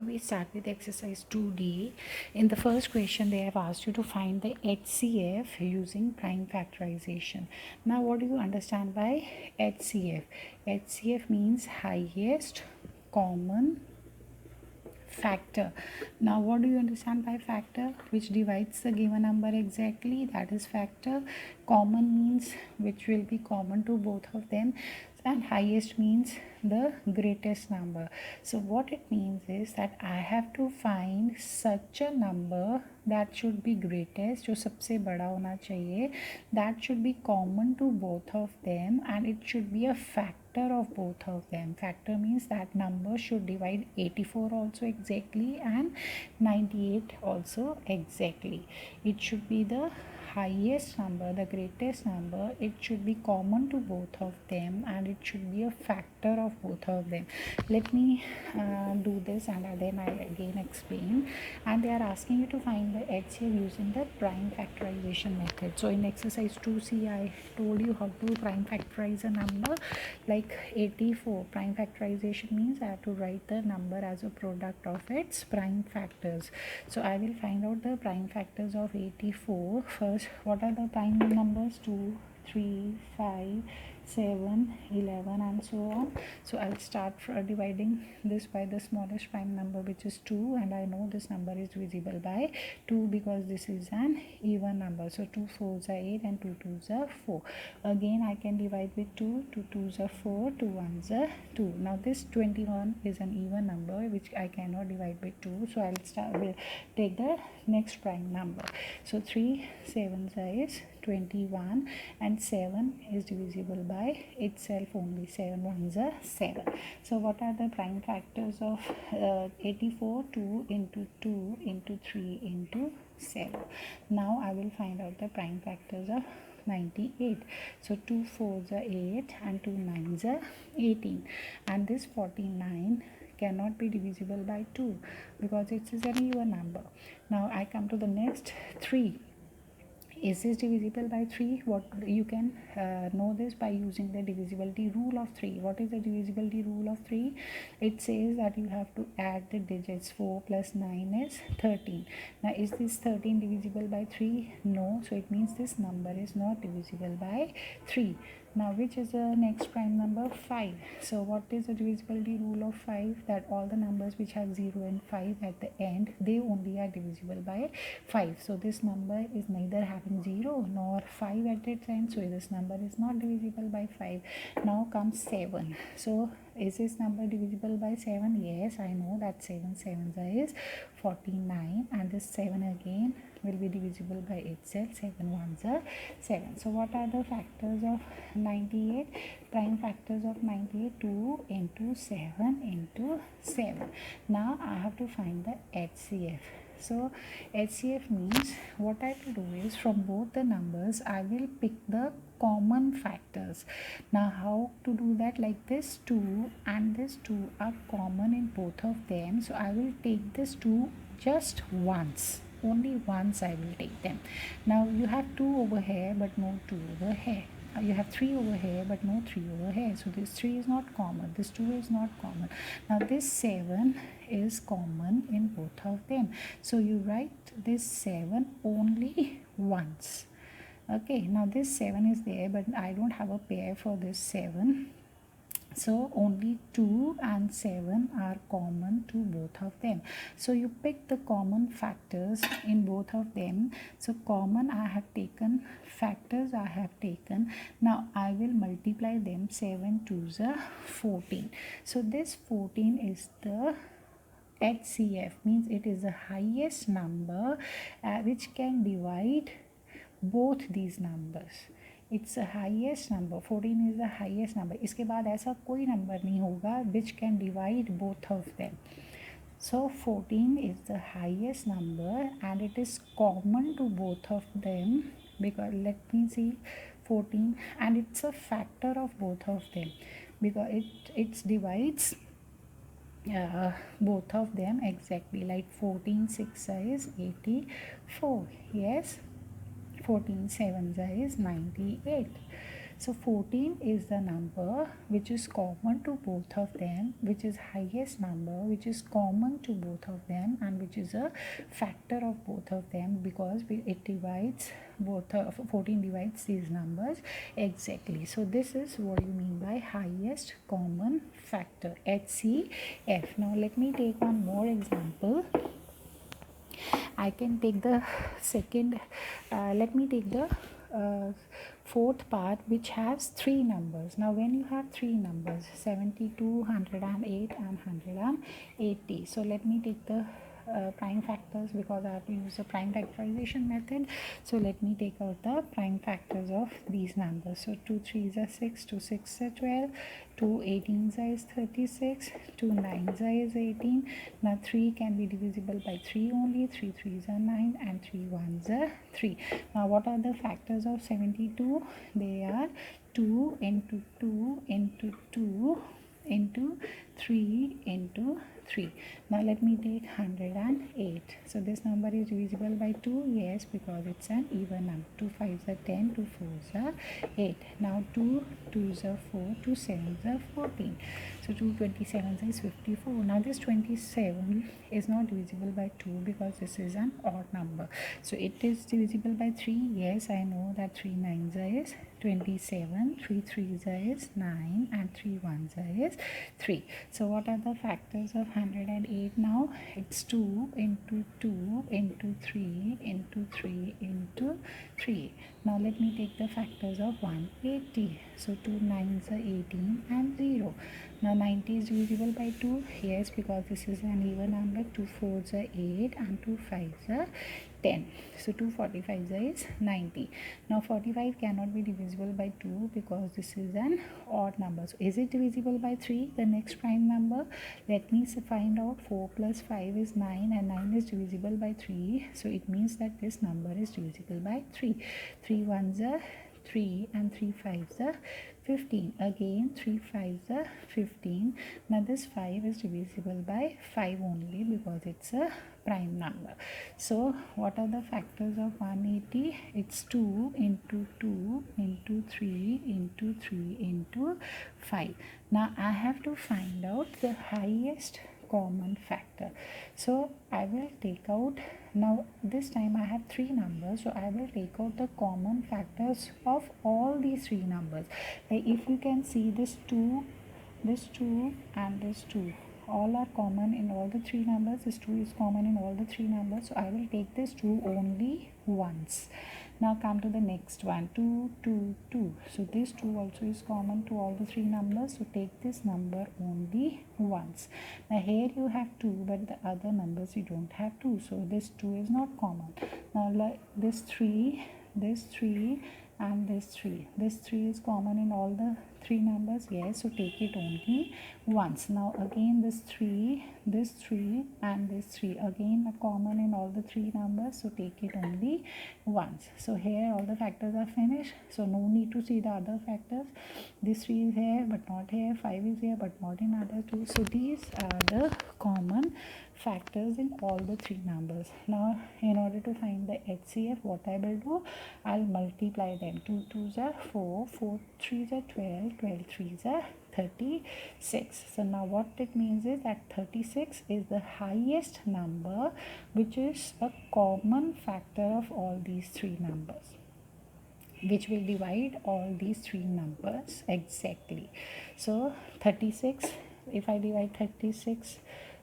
We start with exercise 2D. In the first question, they have asked you to find the HCF using prime factorization. Now, what do you understand by HCF? HCF means highest common factor. Now, what do you understand by factor? Which divides the given number exactly, that is factor. Common means which will be common to both of them, and highest means the greatest number. So what it means is that I have to find such a number that should be greatest, जो सबसे बड़ा होना चाहिए, that should be common to both of them, and it should be a factor of both of them. Factor means that number should divide 84 also exactly and 98 also exactly. It should be the highest number, the greatest number. It should be common to both of them, and it should be a factor of both of them. Let me do this, and then I again explain. And they are asking you to find the HCF using the prime factorization method. So in exercise 2C, I told you how to prime factorize a number. Like 84, prime factorization means I have to write the number as a product of its prime factors. So I will find out the prime factors of 84 first. What are the prime numbers? 2, 3, 5, 7, 11, and so on. So I'll start dividing this by the smallest prime number, which is 2, and I know this number is divisible by 2 because this is an even number. So 2 4s are 8 and 2 2s are 4. Again I can divide with 2, 2 2s are 4, 2 1s are 2. Now this 21 is an even number which I cannot divide with 2, so will take the next prime number. So 3 7s is 21, and 7 is divisible by itself only. 7 1s are 7. So what are the prime factors of 84? 2 into 2 into 3 into 7. Now I will find out the prime factors of 98. So 2 4s are 8 and 2 9s are 18, and this 49 cannot be divisible by 2 because it is an even number. Now I come to the next 3. Is this divisible by 3? What you can know this by using the divisibility rule of 3. What is the divisibility rule of 3? It says that you have to add the digits. 4 plus 9 is 13. Now is this 13 divisible by 3? No. So it means this number is not divisible by 3. Now which is the next prime number? 5. So what is the divisibility rule of 5? That all the numbers which have 0 and 5 at the end, they only are divisible by 5. So this number is neither having 0 nor 5 at its end, so this number is not divisible by 5. Now comes 7. So is this number divisible by 7? Yes, I know that 7 7s is 49, and this 7 again will be divisible by itself. 7 1s are 7. So what are the factors of 98? Prime factors of 98, 2 into 7 into 7. Now I have to find the HCF. So HCF means what I will do is from both the numbers I will pick the common factors. Now how to do that? Like this 2 and this 2 are common in both of them, so I will take this 2 just once. Only once I will take them. Now you have 2 over here but no 2 over here. You have 3 over here but no 3 over here, so this 3 is not common, this 2 is not common. Now this 7 is common in both of them, so you write this 7 only once. Okay, now this 7 is there but I don't have a pair for this 7, so only 2 and 7 are common to both of them. So you pick the common factors in both of them. So common I have taken, factors I have taken. Now I will multiply them. 7 2s are 14. So this 14 is the HCF, means it is the highest number which can divide both these numbers. It's the highest number. 14 is the highest number. इसके बाद ऐसा कोई number नहीं होगा which can divide both of them. So 14 is the highest number and it is common to both of them, because let me see, 14, and it's a factor of both of them because it divides both of them exactly. Like 14 6 is 84. Yes, 14 7 is 98. So 14 is the number which is common to both of them, which is highest number which is common to both of them, and which is a factor of both of them, because it divides both 14 divides these numbers exactly. So this is what you mean by highest common factor, HCF. Now let me take one more example. I can take the second, let me take the fourth part, which has three numbers. Now when you have three numbers, 72, 108 and 180, so let me take the prime factors, because I have to use the prime factorization method. So let me take out the prime factors of these numbers. So 2 3s are 6, 2 6 are 12, 2 18s is 36, 2 9s is 18. Now 3 can be divisible by 3 only, 3 3s are 9 and 3 1s are 3. Now what are the factors of 72? They are 2 into 2 into 2 into 3 into 3. Now let me take 108. So this number is divisible by 2. Yes, because it's an even number. 2 5s are 10, 2 4s are 8. Now 2 2s are 4, 2 7s are 14. So 2 27s is 54. Now this 27 is not divisible by 2 because this is an odd number. So it is divisible by 3. Yes, I know that 3 9s is 27, 3 3s is 9 and 3 1s is 3. So what are the factors of 108 now? It's 2 into 2 into 3 into 3 into 3. Now let me take the factors of 180. So 2 9s are 18 and 0. Now 90 is divisible by 2. Yes, because this is an even number. 2 4s are 8 and 2 5s are 10. So 2 45s is 90. Now 45 cannot be divisible by 2 because this is an odd number. So is it divisible by 3, the next prime number? Let me find out. 4 plus 5 is 9 and 9 is divisible by 3. So it means that this number is divisible by 3. 3 1s are 3 and 3 5s are 15. Again 3 5s are 15. Now this 5 is divisible by 5 only because it's a prime number. So what are the factors of 180? It's 2 into 2 into 3 into 3 into 5. Now I have to find out the highest common factor. So I will take out, now this time I have three numbers, so I will take out the common factors of all these three numbers. Like if you can see, this 2 and this 2 all are common in all the three numbers. This 2 is common in all the three numbers, so I will take this 2 only once. Now come to the next one, 2 2 2. So this 2 also is common to all the three numbers, so take this number only once. Now here you have 2, but the other numbers you don't have 2, so this 2 is not common. Now like this 3 and this 3. This 3 is common in all the three numbers. Yes, so take it only once. Now again this 3 and this 3 again are common in all the three numbers, so take it only once. So here all the factors are finished, so no need to see the other factors. This 3 is here but not here, 5 is here but not in other two. So these are the common factors in all the three numbers. Now in order to find the HCF, what I will do, I'll multiply them. 2 2s are 4, 4 3s are 12, 12 3s are 36. So now what it means is that 36 is the highest number which is a common factor of all these three numbers, which will divide all these three numbers exactly. So 36, if I divide 36,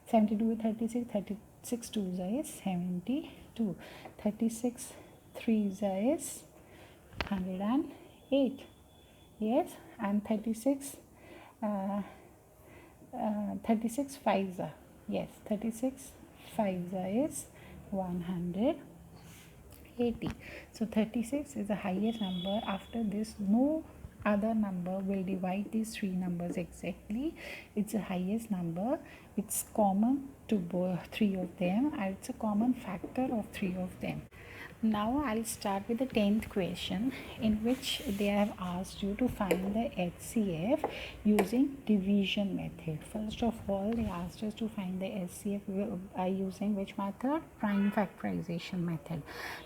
72 with 36, 36 2s is 72, 36 3s is 108. Yes, and 36 36 5s are, yes, 36 5s is 180. So 36 is the highest number. After this, no other number will divide these three numbers exactly. It's the highest number. It's common to both three of them, and it's a common factor of three of them. Now I'll start with the 10th question, in which they have asked you to find the HCF using division method. First of all, they asked us to find the HCF using which method? Prime factorization method.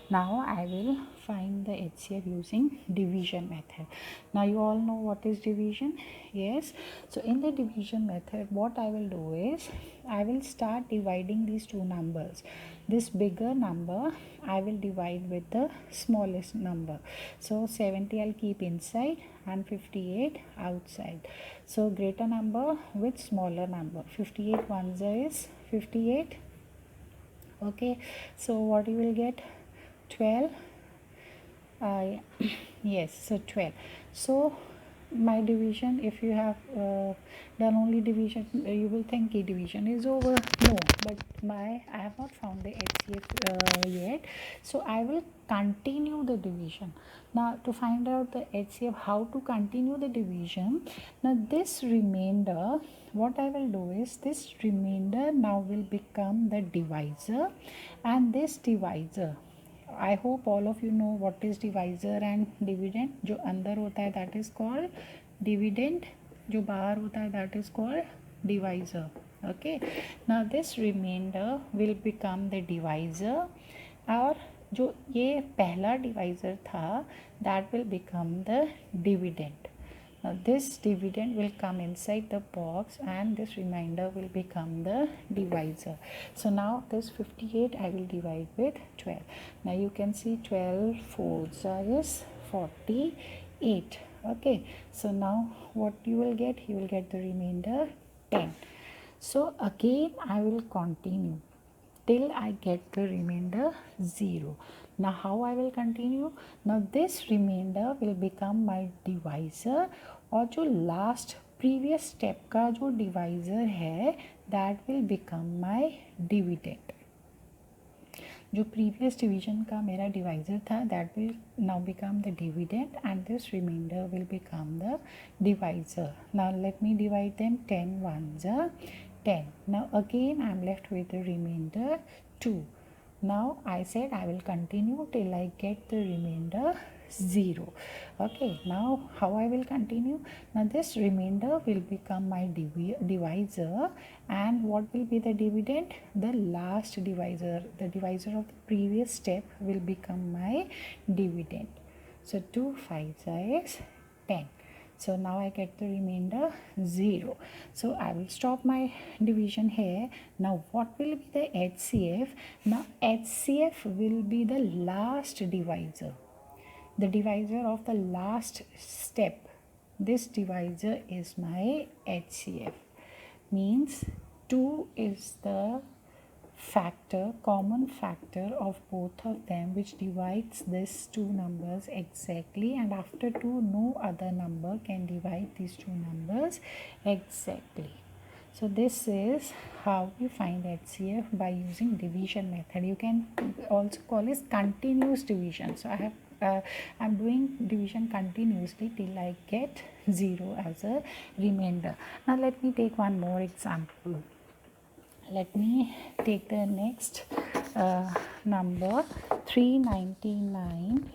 Now I will find the HCF using division method. Now you all know what is division. Yes, so in the division method what I will do is I will start dividing these two numbers. This bigger number I will divide with the smallest number. So 70 I'll keep inside and 58 outside. So greater number with smaller number. 58 ones is 58. Okay, so what you will get? 12. Yes, so 12. So my division, if you have done only division, you will think division is over. No, but I have not found the HCF yet, so I will continue the division. Now to find out the HCF, how to continue the division, now this remainder, what I will do is this remainder now will become the divisor, and this divisor, I hope all of you know what is divisor and dividend. जो अंदर होता है that is called dividend, जो बाहर होता है that is called divisor. Okay, now this remainder will become the divisor, और जो ये पहला divisor था that will become the dividend. Now this dividend will come inside the box and this remainder will become the divisor. So now this 58 I will divide with 12. Now you can see 12 fours is 48. Okay, so now what you will get? You will get the remainder 10. So again I will continue till I get the remainder 0. Now how I will continue? Now this remainder will become my divisor, और जो last previous step का जो divisor है that will become my dividend. जो previous division का मेरा divisor था that will now become the dividend, and this remainder will become the divisor. Now let me divide them. 10 ones are 10. Now again I am left with the remainder 2. Now I said I will continue till I get the remainder 0. Okay, now how I will continue? Now this remainder will become my divisor, and what will be the dividend? The last divisor, the divisor of the previous step will become my dividend. So 2 5s is 10. So now I get the remainder 0. So I will stop my division here. Now what will be the HCF? Now HCF will be the last divisor. The divisor of the last step. This divisor is my HCF. Means 2 is the factor, common factor of both of them, which divides these two numbers exactly, and after 2 no other number can divide these two numbers exactly. So this is how we find HCF by using division method. You can also call it continuous division. So I'm doing division continuously till I get 0 as a remainder. Now let me take one more example. Let me take the next number 399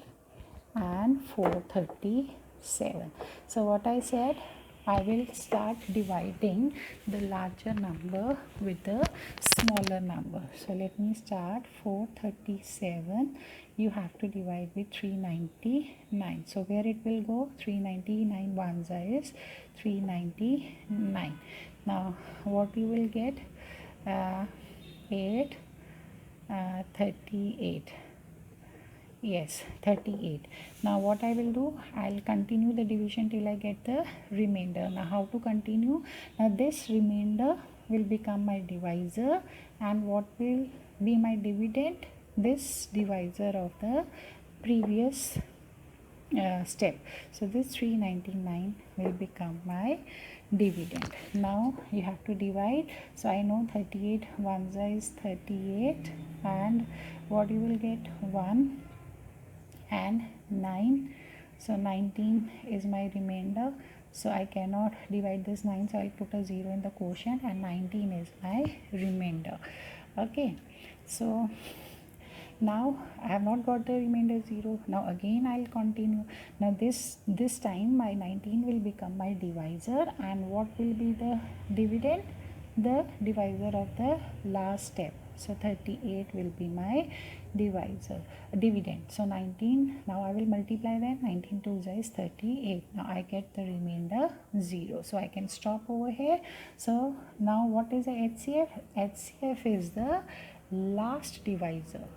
and 437. So what I said, I will start dividing the larger number with the smaller number. So let me start 437. You have to divide with 399. So where it will go? 399 ones is 399. Now what you will get? 38. Yes, 38. Now what I will do? I'll continue the division till I get the remainder. Now how to continue? Now this remainder will become my divisor, and what will be my dividend? This divisor of the previous step. So this 399 will become my dividend. Now you have to divide. So I know 38 ones is 38, and what you will get? 1 and 9. So 19 is my remainder. So I cannot divide this 9, so I'll put a 0 in the quotient, and 19 is my remainder. Okay, so now I have not got the remainder 0. Now again I'll continue. Now this time my 19 will become my divisor, and what will be the dividend? The divisor of the last step. So 38 will be my dividend. So 19, now I will multiply them. 19 2 is 38. Now I get the remainder 0. So I can stop over here. So now what is the HCF? HCF is the last divisor.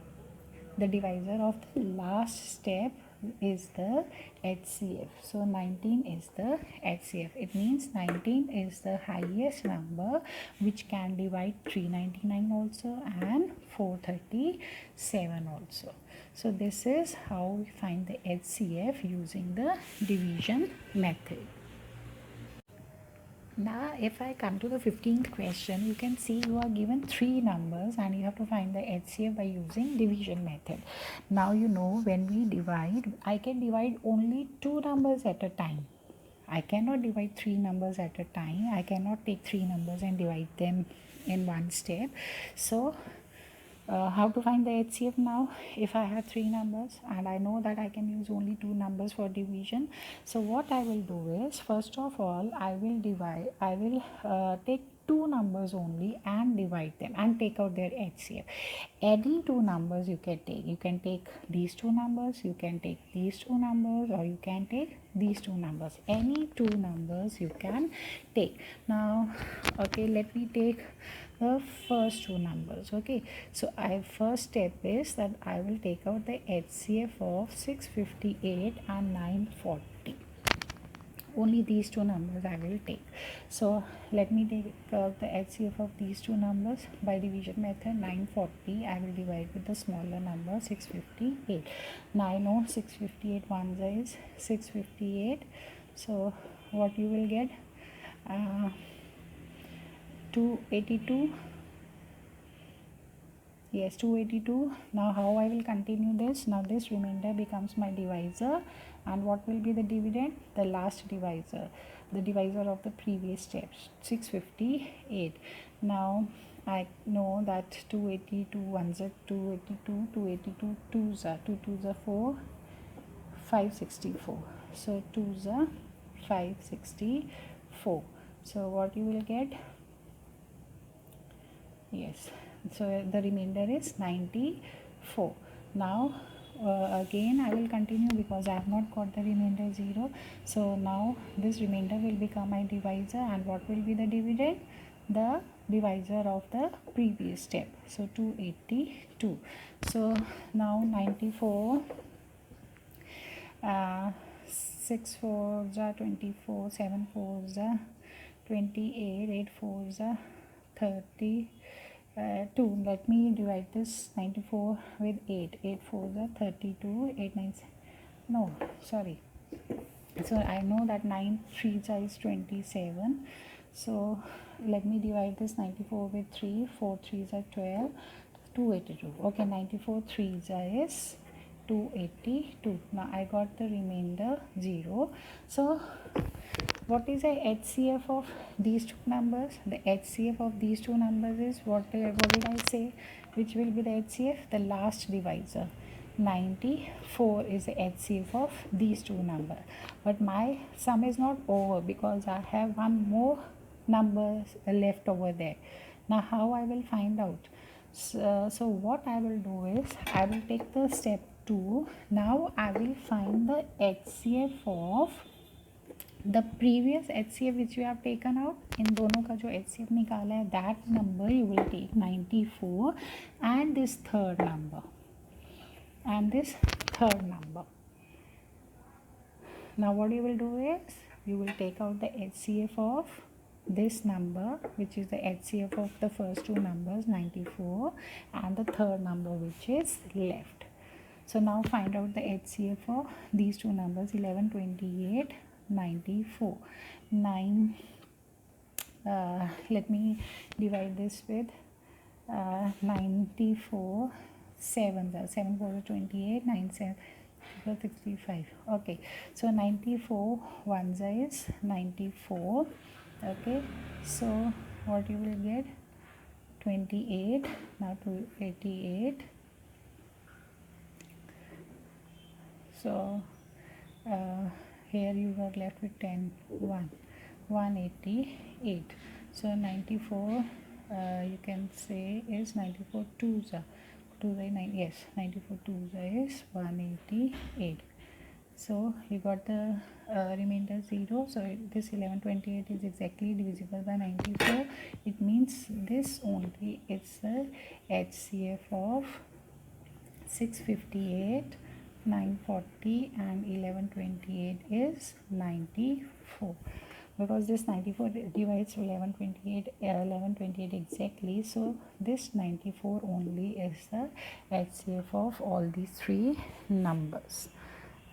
The divisor of the last step is the HCF. So 19 is the HCF. It means 19 is the highest number which can divide 399 also and 437 also. So this is how we find the HCF using the division method. Now if I come to the 15th question, you can see you are given 3 numbers and you have to find the HCF by using division method. Now you know when we divide, I can divide only 2 numbers at a time. I cannot divide 3 numbers at a time. I cannot take 3 numbers and divide them in one step. So how to find the HCF now? If I have 3 numbers and I know that I can use only 2 numbers for division, so what I will do is, first of all, I will take 2 numbers only and divide them and take out their HCF. Any 2 numbers you can take these 2 numbers, you can take these 2 numbers, or you can take these 2 numbers. Any 2 numbers you can take. Now okay, let me take the first 2 numbers. Okay, so first step is that I will take out the HCF of 658 and 940. Only these 2 numbers I will take. So let me take out the HCF of these 2 numbers by division method. 940 I will divide with the smaller number 658. Now I know 658 ones is 658. So what you will get, 282. Yes, 282. Now how I will continue this? Now this remainder becomes my divisor, and what will be the dividend? The last divisor, the divisor of the previous steps, 658. Now I know that 282 ones are 282, 282 twos are 2 twos are 4, 564. So twos are 564. So what you will get? Yes, so the remainder is 94. Now again I will continue because I have not got the remainder 0. So now this remainder will become my divisor, and what will be the dividend? The divisor of the previous step. So 282. So now 94, 6 4s are 24, 7 4s are 28, 8 4s are 30. 2. Let me divide this 94 with 8. 8 4s are 32. 8 9. No, sorry. So I know that 9 3s is 27. So let me divide this 94 with 3. 4 3s are 12. 282. Okay, 94 3s is 282. Now I got the remainder 0. So what is the HCF of these 2 numbers? The HCF of these 2 numbers is what did I say? Which will be the HCF? The last divisor. 94 is the HCF of these 2 numbers. But my sum is not over because I have one more number left over there. Now how I will find out? So what I will do is I will take the step 2. Now I will find the HCF of the previous HCF which you have taken out. इन दोनों का जो HCF निकाला है, that number you will take 94 and this third number. Now what you will do is you will take out the HCF of this number, which is the HCF of the first 2 numbers 94, and the third number which is left. So now find out the HCF of these 2 numbers, 11 28 94. 9 let me divide this with 94 7 7 4 28 9 7 65. Okay, so 94 ones is 94. Okay, so what you will get? 28. Now to 88. So here you are left with 10 1 188. So 94 you can say is 94 twos are 9, yes, 94 twos is 188. So you got the remainder 0. So this 1128 is exactly divisible by 94. It means this only is the HCF of 658, 940 and 1128 is 94, because this 94 divides 1128 exactly. So this 94 only is the HCF of all these three numbers.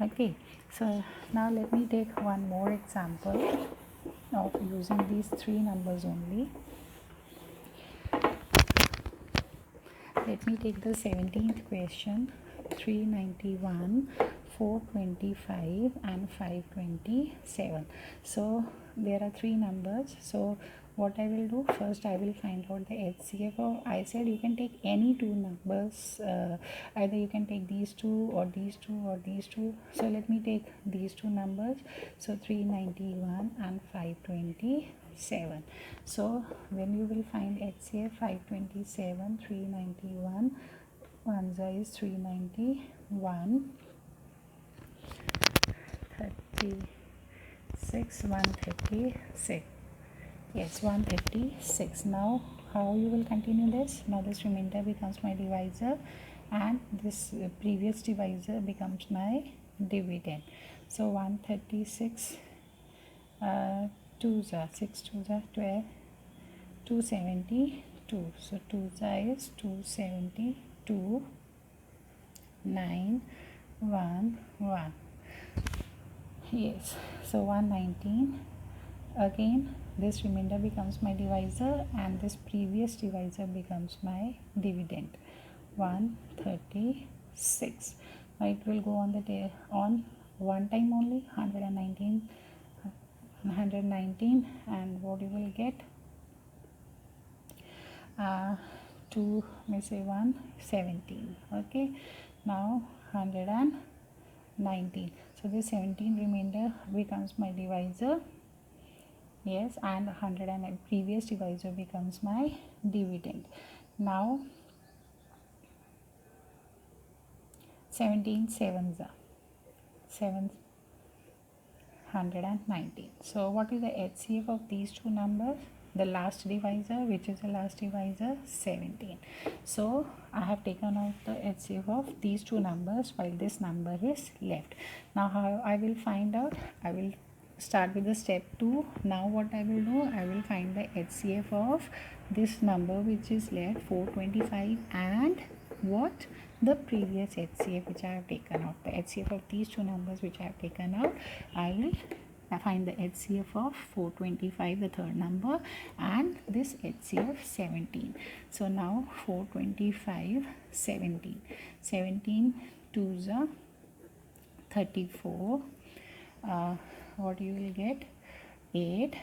Okay, so now let me take one more example of using these three numbers only. Let me take the 17th question. 391, 425 and 527. So there are three numbers. So what I will do, first I will find out the HCF of, I said you can take any two numbers, either you can take these two or these two or these two. So let me take these two numbers. So 391 and 527. So when you will find HCF, 527, 391, one is 391, 36, 136. Yes, 156. Now how you will continue this? Now this remainder becomes my divisor and this previous divisor becomes my dividend. So 136, 2s are 6, 2s are 12, 272. So 2s is 272, 9, 1, 1. Yes, so 119. Again this remainder becomes my divisor and this previous divisor becomes my dividend. 136. Now it will go on the day on one time only. 119, and what you will get, 2 may say 117. Okay, now 119. So this 17 remainder becomes my divisor. Yes, and 100 and previous divisor becomes my dividend. Now 17 sevens are 719. So what is the HCF of these two numbers? The last divisor, which is the last divisor, 17. So I have taken out the HCF of these two numbers while this number is left. Now how I will find out? I will start with the step 2. Now what I will do, I will find the HCF of this number which is left, 425, and what, the previous HCF which I have taken out. The HCF of these two numbers which I have taken out, I will find the HCF of 425, the third number, and this HCF 17. So now 425, 17, 17 2s are 34. What you will get, 8,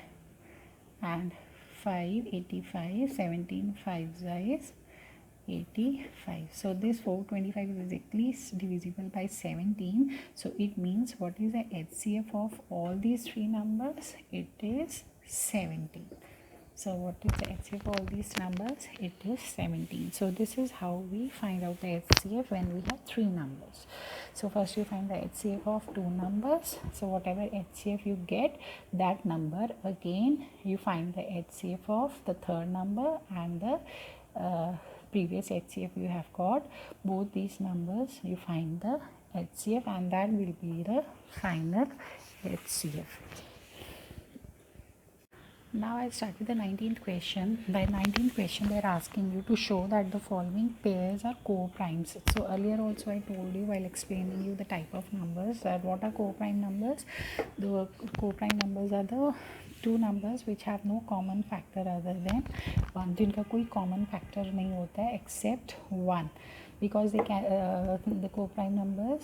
and 5, 85, 17 5s is 85. So this 425 is exactly divisible by 17. So it means what is the HCF of all these three numbers? It is 17. So what is the HCF of all these numbers? It is 17. So this is how we find out the HCF when we have three numbers. So first you find the HCF of two numbers. So whatever HCF you get, that number, again you find the HCF of the third number and the previous HCF you have got. Both these numbers you find the HCF, and that will be the final HCF. Now I'll start with the 19th question. The 19th question, they are asking you to show that the following pairs are co-primes. So earlier also I told you while explaining you the type of numbers that what are co-prime numbers. The co-prime numbers are the two numbers which have no common factor other than 1, जिनका कोई common factor नहीं होता है except 1, because they can the co-prime numbers,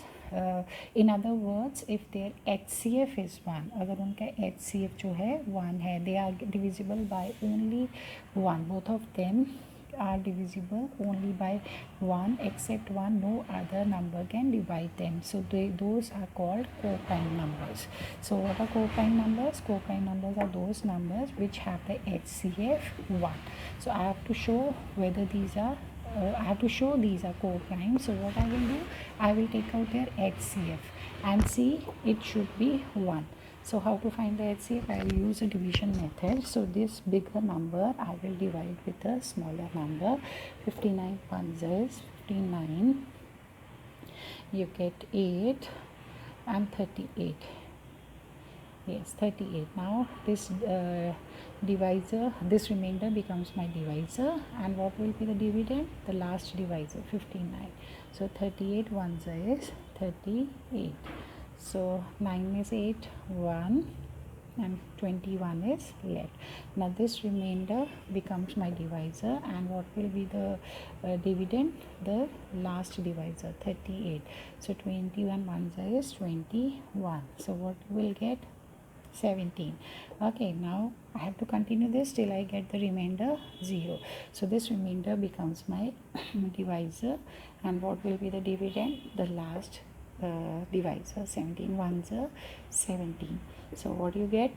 in other words, if their HCF is 1, अगर उनका HCF जो है 1 है, they are divisible by only 1. Both of them are divisible only by 1, except 1, no other number can divide them. So those are called co-prime numbers. So what are co-prime numbers? Co-prime numbers are those numbers which have the HCF 1. So I have to show whether these are I have to show these are co-prime. So what I will do, I will take out their HCF and see it should be 1. So how to find the HCF? I will use a division method. So this bigger number I will divide with a smaller number. 59 ones is 59. You get 8 and 38. Yes, 38. Now this divisor, this remainder becomes my divisor, and what will be the dividend? The last divisor, 59. So 38 ones is 38. So 9 is 8, 1, and 21 is left. Now this remainder becomes my divisor, and what will be the dividend? The last divisor, 38. So 21 ones is 21. So what will get? 17. Okay, now I have to continue this till I get the remainder 0. So this remainder becomes my divisor, and what will be the dividend? The last divisor. 17 ones are 17. So what do you get?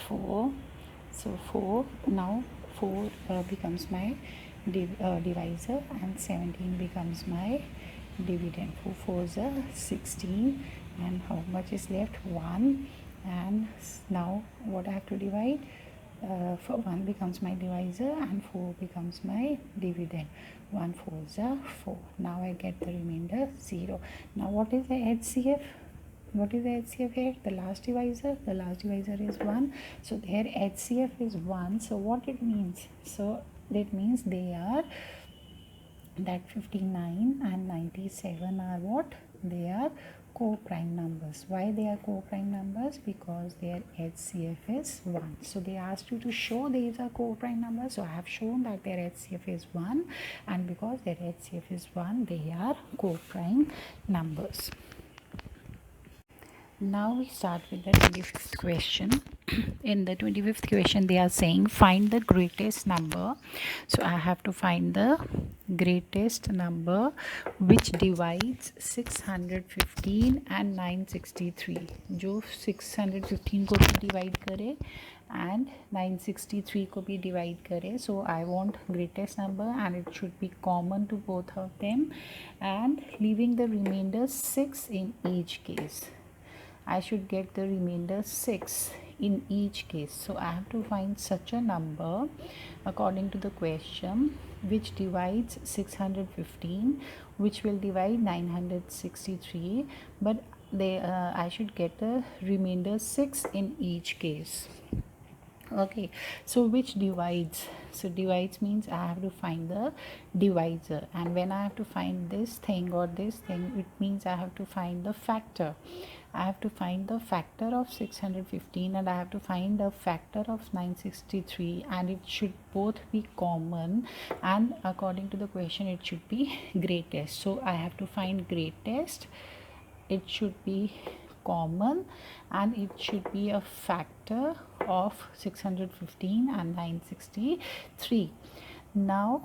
4. So 4. Now 4 becomes my divisor, and 17 becomes my dividend. 4 4s are 16, and how much is left? 1. And now what I have to divide? For 1 becomes my divisor and 4 becomes my dividend. 1 4s are 4. Now I get the remainder 0. Now what is the HCF? What is the HCF here? The last divisor. The last divisor is 1. So their HCF is 1. So what it means? So that means they are, that 59 and 97 are what? They are co-prime numbers. Why they are co-prime numbers? Because their HCF is 1. So they asked you to show these are co-prime numbers. So I have shown that their HCF is 1, and because their HCF is 1, they are co-prime numbers. Now we start with the 25th question. In the 25th question they are saying find the greatest number. So I have to find the greatest number which divides 615 and 963. जो 615 को भी divide करे and 963 को भी divide करे. So I want greatest number, and it should be common to both of them, and leaving the remainder 6 in each case. I should get the remainder 6 in each case. So I have to find such a number according to the question which divides 615, which will divide 963, but I should get the remainder 6 in each case. Okay, so which divides? So divides means I have to find the divisor, and when I have to find this thing or this thing, it means I have to find the factor. I have to find the factor of 615 and I have to find the factor of 963, and it should both be common, and according to the question it should be greatest. So I have to find greatest, it should be common, and it should be a factor of 615 and 963. Now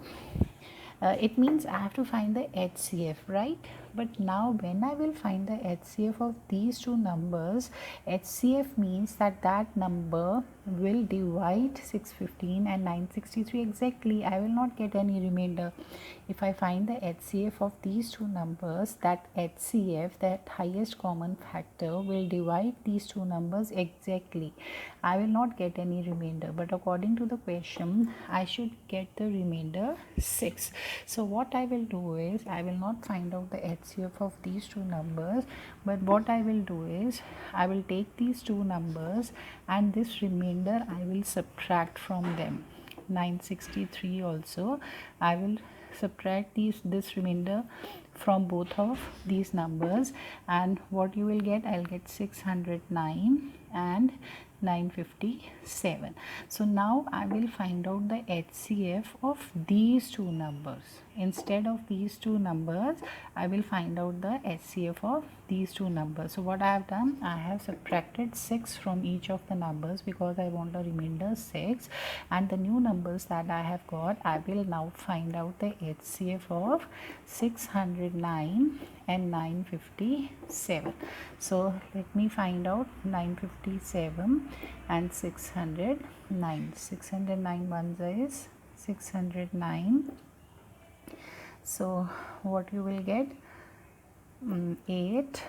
it means I have to find the HCF, right? But now when I will find the HCF of these two numbers, HCF means that that number will divide 615 and 963 exactly. I will not get any remainder. If I find the HCF of these two numbers, that HCF, that highest common factor, will divide these two numbers exactly. I will not get any remainder, but according to the question I should get the remainder 6. So what I will do is I will not find out the HCF of these two numbers, but what I will do is I will take these two numbers and this remainder I will subtract from them. 963 also I will subtract this remainder from both of these numbers, and what you will get, I'll get 609 and 957. So now I will find out the HCF of these two numbers. instead of these two numbers I will find out the HCF of these two numbers. So what I have done, I have subtracted 6 from each of the numbers because I want the remainder 6, and the new numbers that I have got, I will now find out the HCF of 609 and 957. So let me find out 957 and 609. 609 ones is 609. So what you will get, 8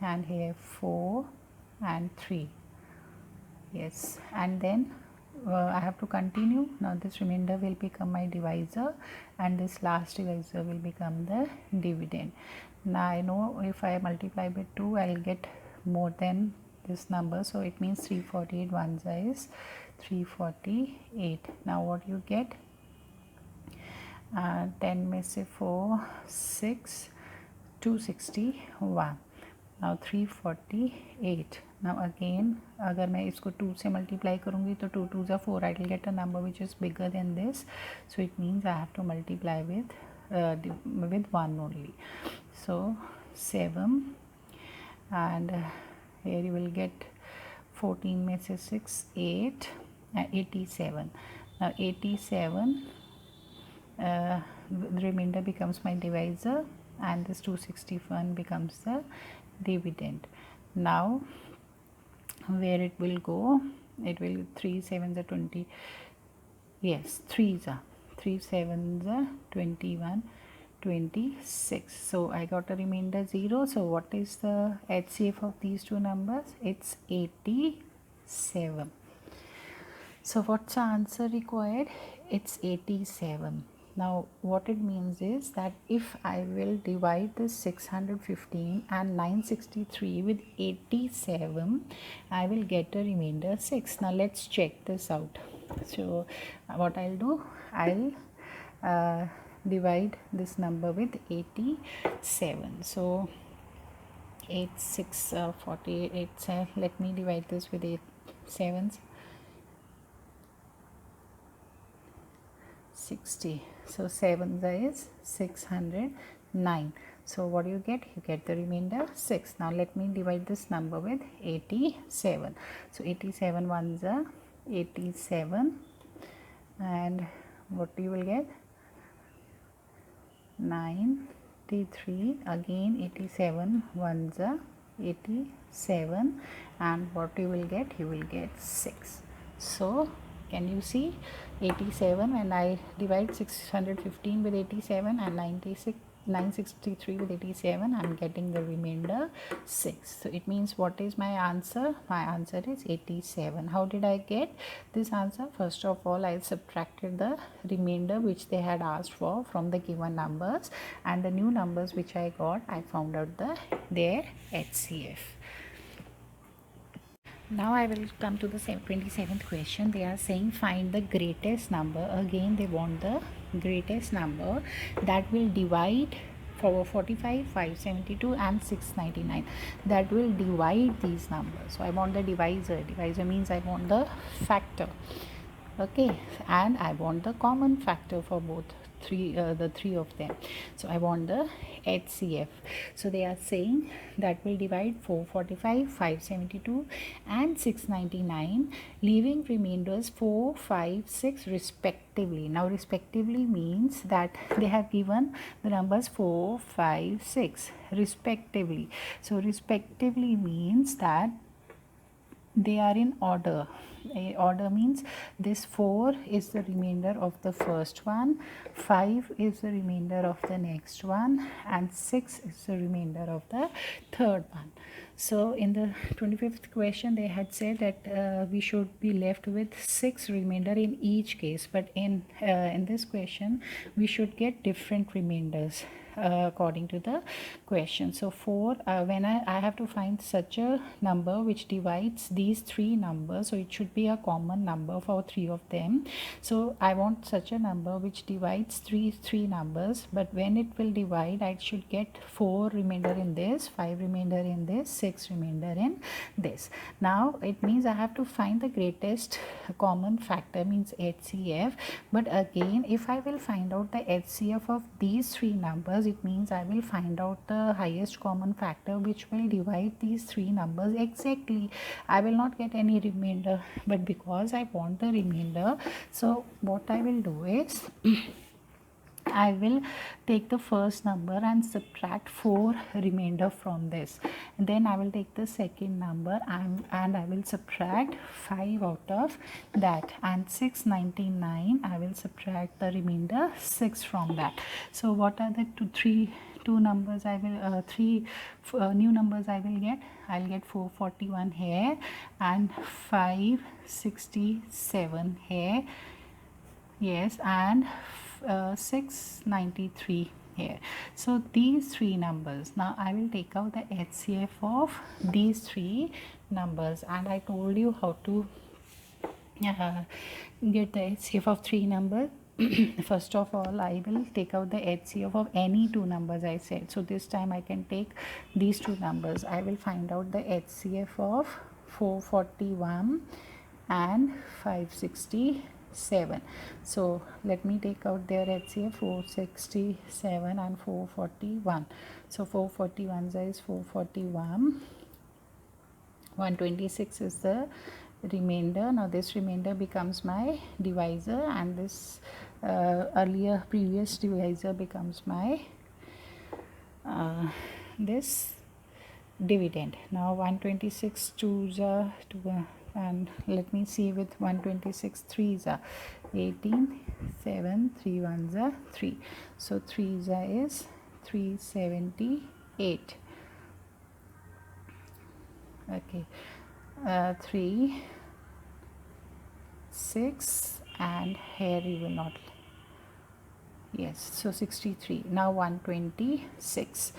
and here 4 and 3. Yes, and then I have to continue. Now this remainder will become my divisor and this last divisor will become the dividend. Now I know if I multiply by 2 I will get more than this number, so it means 348 ones is 348. Now what you get, 10 में से 4 6 261. Now 348. Now again अगर मैं इसको 2 से multiply करूँगी तो 2 2 ज़ा 4, I will get a number which is bigger than this, so it means I have to multiply with 1 only. So 7 and here you will get 14 में से 6 8 87. Now 87, the remainder becomes my divisor and this 261 becomes the dividend. Now where it will go, it will 3 7s are 20, yes 3s are 3 7s are 21 26. So I got a remainder 0. So what is the HCF of these two numbers? It's 87. So what's the answer required? It's 87. Now what it means is that if I will divide this 615 and 963 with 87, I will get a remainder 6. Now let's check this out. So what I'll do, I'll divide this number with 87. So 8 6 48. Let me divide this with 8 7s, 60. So 7 is 609. So what do you get? You get the remainder 6. Now let me divide this number with 87. So 87 ones are 87, and what you will get? 93. Again 87 ones are 87, and what you will get? You will get 6. So can you see 87, when I divide 615 with 87 and 963 with 87, I am getting the remainder 6. So it means what is my answer? My answer is 87. How did I get this answer? First of all, I subtracted the remainder which they had asked for from the given numbers, and the new numbers which I got, I found out their HCF. Now I will come to the 27th question. They are saying find the greatest number. Again they want the greatest number that will divide for 45, 572 and 699. That will divide these numbers. So I want the divisor. Divisor means I want the factor. Okay, and I want the common factor for both the three of them. So I want the HCF. So they are saying that will divide 445, 572 and 699, leaving remainders 4, 5, 6 respectively. Now respectively means that they have given the numbers 4, 5, 6 respectively. So respectively means that they are in order. Order means this 4 is the remainder of the first one, 5 is the remainder of the next one, and 6 is the remainder of the third one. So in the 25th question they had said that we should be left with 6 remainder in each case, but in this question we should get different remainders according to the question. So 4, when I have to find such a number which divides these three numbers, so it should should be a common number for three of them. So I want such a number which divides three numbers, but when it will divide, I should get 4 remainder in this, 5 remainder in this, 6 remainder in this. Now it means I have to find the greatest common factor, means HCF. But again, if I will find out the HCF of these three numbers, it means I will find out the highest common factor which will divide these three numbers exactly. I will not get any remainder, but because I want the remainder, so what I will do is I will take the first number and subtract 4 remainder from this. And then I will take the second number and I will subtract 5 out of that, and 699 I will subtract the remainder 6 from that. So what are the two numbers I will three new numbers I will get? I'll get 441 here and 567 here, yes, and 693 here. So these three numbers, now I will take out the HCF of these three numbers, and I told you how to get the HCF of three numbers. First of all, I will take out the HCF of any two numbers I said. So this time I can take these two numbers. I will find out the HCF of 441 and 567. So let me take out their HCF, 467 and 441. So 441 is 441, 126 is the remainder. Now this remainder becomes my divisor, and this previous divisor becomes my this dividend. Now 126 2s are 2, and let me see with 126 3s are 18, 7, 3 1s are 3. So 3s is 378. Okay, 3, 6, and here you will not, yes, so 63. Now 126,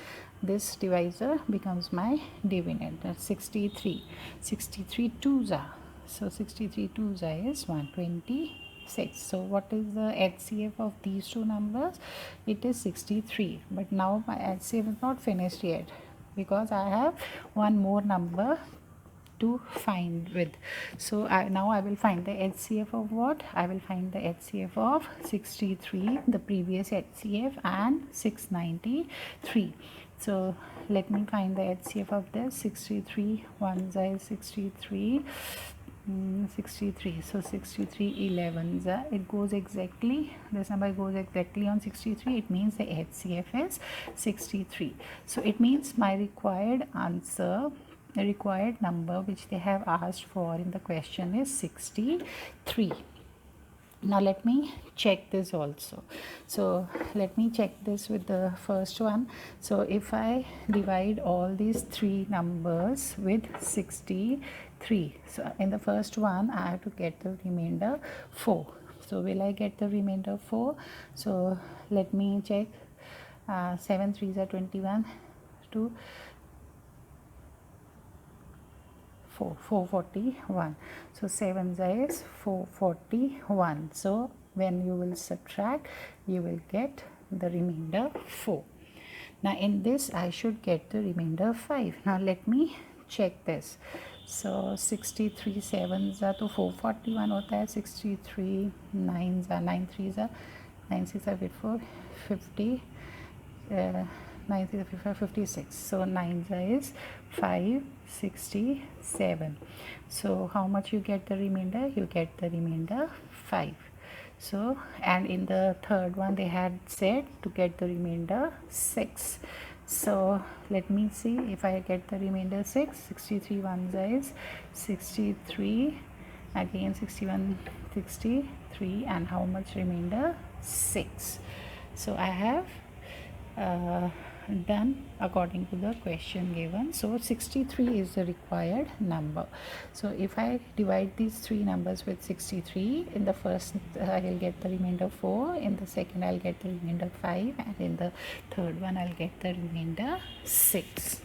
this divisor becomes my dividend. That's 63. 63 2s are, so 63 2s are is 126. So what is the HCF of these two numbers? It is 63. But now my HCF is not finished yet, because I have one more number to find with. So now I will find the HCF of what? I will find the HCF of 63, the previous HCF, and 693. So let me find the HCF of this. 63 1 is 63, 63. So 63 11, it goes exactly, this number goes exactly on 63. It means the HCF is 63. So it means my required answer, the required number which they have asked for in the question is 63. Now let me check this also. So let me check this with the first one. So if I divide all these three numbers with 63, so in the first one I have to get the remainder 4. So will I get the remainder 4? So let me check. 7 3s are 21, 2 441. So 7 is 441. So when you will subtract, you will get the remainder 4. Now in this I should get the remainder 5. Now let me check this. So 63 7s are to 441 होता है, 63 9s are 9 3s are 9 6 are 50, 9 3 are 56. So 9 is 567. So how much you get the remainder? You get the remainder 5. So, and in the third one they had said to get the remainder 6. So let me see if I get the remainder 6. 63 1 is 63, again 61 63, and how much remainder? 6. So I have done according to the question given. So 63 is the required number. So if I divide these three numbers with 63, in the first I will get the remainder 4, in the second I'll get the remainder 5, and in the third one I'll get the remainder 6.